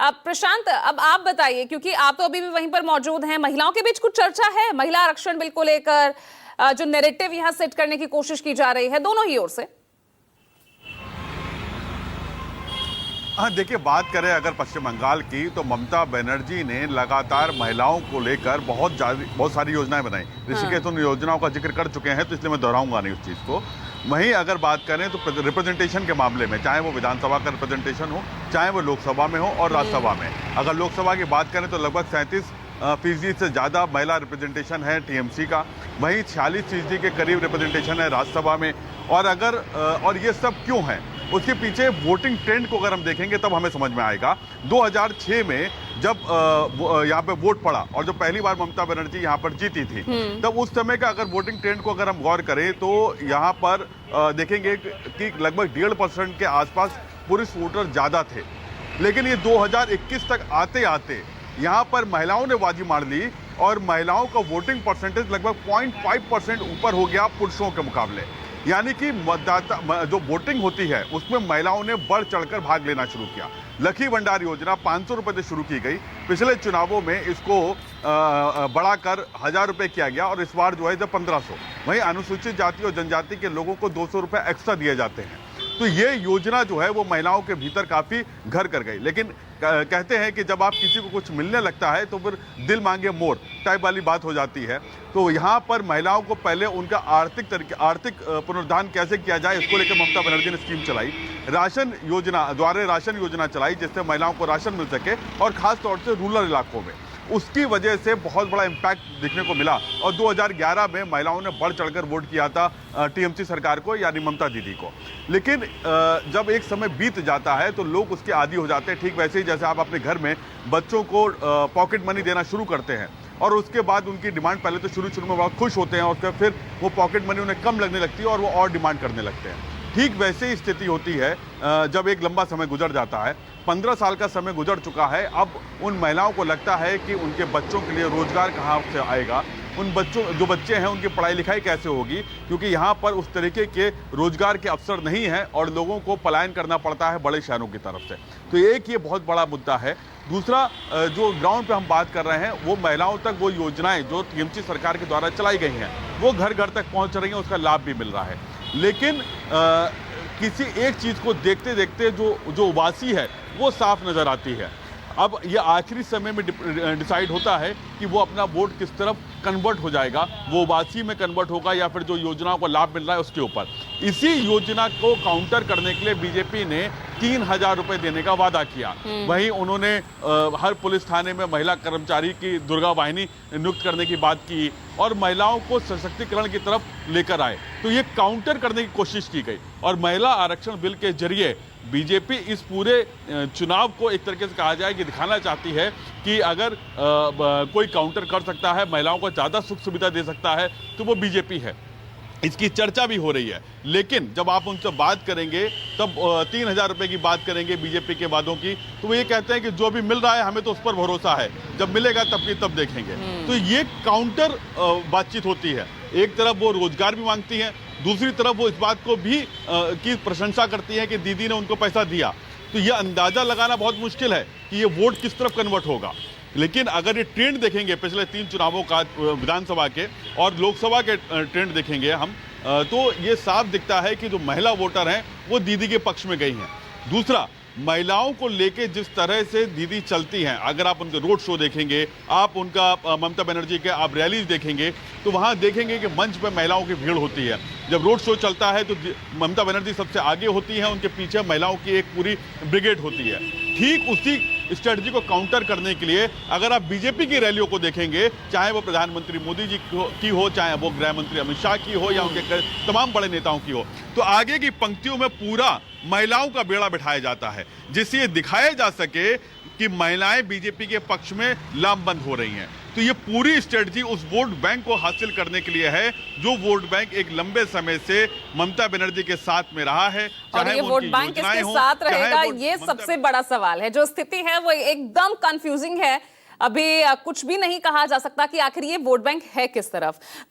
अब प्रशांत, अब आप बताइए, क्योंकि आप तो अभी भी वहीं पर मौजूद हैं। महिलाओं के बीच कुछ चर्चा है महिला आरक्षण बिल को लेकर, जो नैरेटिव यहां सेट करने की कोशिश की जा रही है दोनों ही ओर से। हाँ, देखिए, बात करें अगर पश्चिम बंगाल की, तो ममता बनर्जी ने लगातार महिलाओं को लेकर बहुत सारी योजनाएं बनाई। ऋषिकेश उन योजनाओं का जिक्र कर चुके हैं, तो इसलिए मैं दोहराऊंगा नहीं उस चीज़ को। वहीं अगर बात करें तो रिप्रेजेंटेशन के मामले में, चाहे वो विधानसभा का रिप्रेजेंटेशन हो, चाहे वो लोकसभा में हो और राज्यसभा में, अगर लोकसभा की बात करें तो लगभग 37% से ज़्यादा महिला रिप्रेजेंटेशन है टीएमसी का। वहीं 46% के करीब रिप्रेजेंटेशन है राज्यसभा में। और ये सब क्यों है, उसके पीछे वोटिंग ट्रेंड को अगर हम देखेंगे तब हमें समझ में आएगा। 2006 में जब यहाँ पे वोट पड़ा और जब पहली बार ममता बनर्जी यहाँ पर जीती थी, तब उस समय का अगर वोटिंग ट्रेंड को अगर हम गौर करें तो यहाँ पर देखेंगे कि लगभग 1.5% के आसपास पुरुष वोटर ज़्यादा थे। लेकिन ये 2021 तक आते आते यहाँ पर महिलाओं ने बाजी मार ली और महिलाओं का वोटिंग परसेंटेज लगभग 0.5% ऊपर हो गया पुरुषों के मुकाबले। यानी कि मतदाता जो वोटिंग होती है उसमें महिलाओं ने बढ़ चढ़कर भाग लेना शुरू किया। लकी भंडार योजना 500 रुपये से शुरू की गई, पिछले चुनावों में इसको बढ़ाकर 1000 रुपये किया गया और इस बार जो है 1500। वहीं अनुसूचित जाति और जनजाति के लोगों को 200 रुपये एक्स्ट्रा दिए जाते हैं। तो ये योजना जो है वो महिलाओं के भीतर काफ़ी घर कर गई। लेकिन कहते हैं कि जब आप किसी को कुछ मिलने लगता है तो फिर दिल मांगे मोर टाइप वाली बात हो जाती है। तो यहाँ पर महिलाओं को पहले उनका आर्थिक पुनरुद्धार कैसे किया जाए, इसको लेकर ममता बनर्जी ने स्कीम चलाई। राशन योजना चलाई, जिससे महिलाओं को राशन मिल सके और खास तौर से रूरल इलाकों में। उसकी वजह से बहुत बड़ा इम्पैक्ट दिखने को मिला और 2011 में महिलाओं ने बढ़ चढ़कर वोट किया था टीएमसी सरकार को, यानी ममता दीदी को। लेकिन जब एक समय बीत जाता है तो लोग उसके आदी हो जाते हैं। ठीक वैसे ही जैसे आप अपने घर में बच्चों को पॉकेट मनी देना शुरू करते हैं और उसके बाद उनकी डिमांड, पहले तो शुरू में बहुत खुश होते हैं और फिर वो पॉकेट मनी उन्हें कम लगने लगती है और वो और डिमांड करने लगते हैं। ठीक वैसे ही स्थिति होती है जब एक लंबा समय गुजर जाता है। 15 साल का समय गुजर चुका है। अब उन महिलाओं को लगता है कि उनके बच्चों के लिए रोजगार कहाँ से आएगा, उन जो बच्चे हैं उनकी पढ़ाई लिखाई कैसे होगी, क्योंकि यहाँ पर उस तरीके के रोजगार के अवसर नहीं है और लोगों को पलायन करना पड़ता है बड़े शहरों की तरफ से। तो एक ये बहुत बड़ा मुद्दा है। दूसरा, जो ग्राउंड पे हम बात कर रहे हैं, वो महिलाओं तक वो योजनाएं जो टीएमसी सरकार के द्वारा चलाई गई हैं वो घर घर तक पहुँच रही हैं, उसका लाभ भी मिल रहा है। लेकिन किसी एक चीज़ को देखते देखते जो उबासी है वो साफ नज़र आती है। अब ये आखिरी समय में डिसाइड होता है कि वो अपना वोट किस तरफ कन्वर्ट हो जाएगा, वो उबासी में कन्वर्ट होगा या फिर जो योजनाओं को लाभ मिल रहा है उसके ऊपर। इसी योजना को काउंटर करने के लिए बीजेपी ने 3000 रुपये देने का वादा किया। वहीं उन्होंने हर पुलिस थाने में महिला कर्मचारी की दुर्गा वाहिनी नियुक्त करने की बात की और महिलाओं को सशक्तिकरण की तरफ लेकर आए। तो ये काउंटर करने की कोशिश की गई और महिला आरक्षण बिल के जरिए बीजेपी इस पूरे चुनाव को एक तरीके से कहा जाए कि दिखाना चाहती है कि अगर कोई काउंटर कर सकता है, महिलाओं को ज़्यादा सुख सुविधा दे सकता है, तो वो बीजेपी है। इसकी चर्चा भी हो रही है। लेकिन जब आप उनसे बात करेंगे तब 3000 रुपये की बात करेंगे बीजेपी के वादों की, तो वो ये कहते हैं कि जो भी मिल रहा है हमें तो उस पर भरोसा है, जब मिलेगा तब की तब देखेंगे। तो ये काउंटर बातचीत होती है। एक तरफ वो रोजगार भी मांगती हैं, दूसरी तरफ वो इस बात को भी की प्रशंसा करती है कि दीदी ने उनको पैसा दिया। तो ये अंदाजा लगाना बहुत मुश्किल है कि ये वोट किस तरफ कन्वर्ट होगा। लेकिन अगर ये ट्रेंड देखेंगे पिछले 3 चुनावों का, विधानसभा के और लोकसभा के ट्रेंड देखेंगे हम, तो ये साफ दिखता है कि जो महिला वोटर हैं वो दीदी के पक्ष में गई हैं। दूसरा, महिलाओं को लेके जिस तरह से दीदी चलती हैं, अगर आप उनके रोड शो देखेंगे, आप उनका ममता बनर्जी के आप रैलीज देखेंगे, तो वहाँ देखेंगे कि मंच पे महिलाओं की भीड़ होती है। जब रोड शो चलता है तो ममता बनर्जी सबसे आगे होती हैं, उनके पीछे महिलाओं की एक पूरी ब्रिगेड होती है। ठीक उसी स्ट्रेटजी को काउंटर करने के लिए अगर आप बीजेपी की रैलियों को देखेंगे, चाहे वो प्रधानमंत्री मोदी जी की हो, चाहे वो गृह मंत्री अमित शाह की हो या उनके तमाम बड़े नेताओं की हो, तो आगे की पंक्तियों में पूरा महिलाओं का बेड़ा बिठाया जाता है, जिससे ये दिखाया जा सके कि महिलाएं बीजेपी के पक्ष में लामबंद हो रही हैं। तो ये पूरी स्ट्रेटजी उस वोट बैंक को हासिल करने के लिए है, जो वोट बैंक एक लंबे समय से ममता बनर्जी के साथ में रहा है। और ये वोट बैंक किसके साथ रहेगा, ये सबसे बड़ा सवाल है। जो स्थिति है वो एकदम कंफ्यूजिंग है। अभी कुछ भी नहीं कहा जा सकता कि आखिर ये वोट बैंक है किस तरफ। तो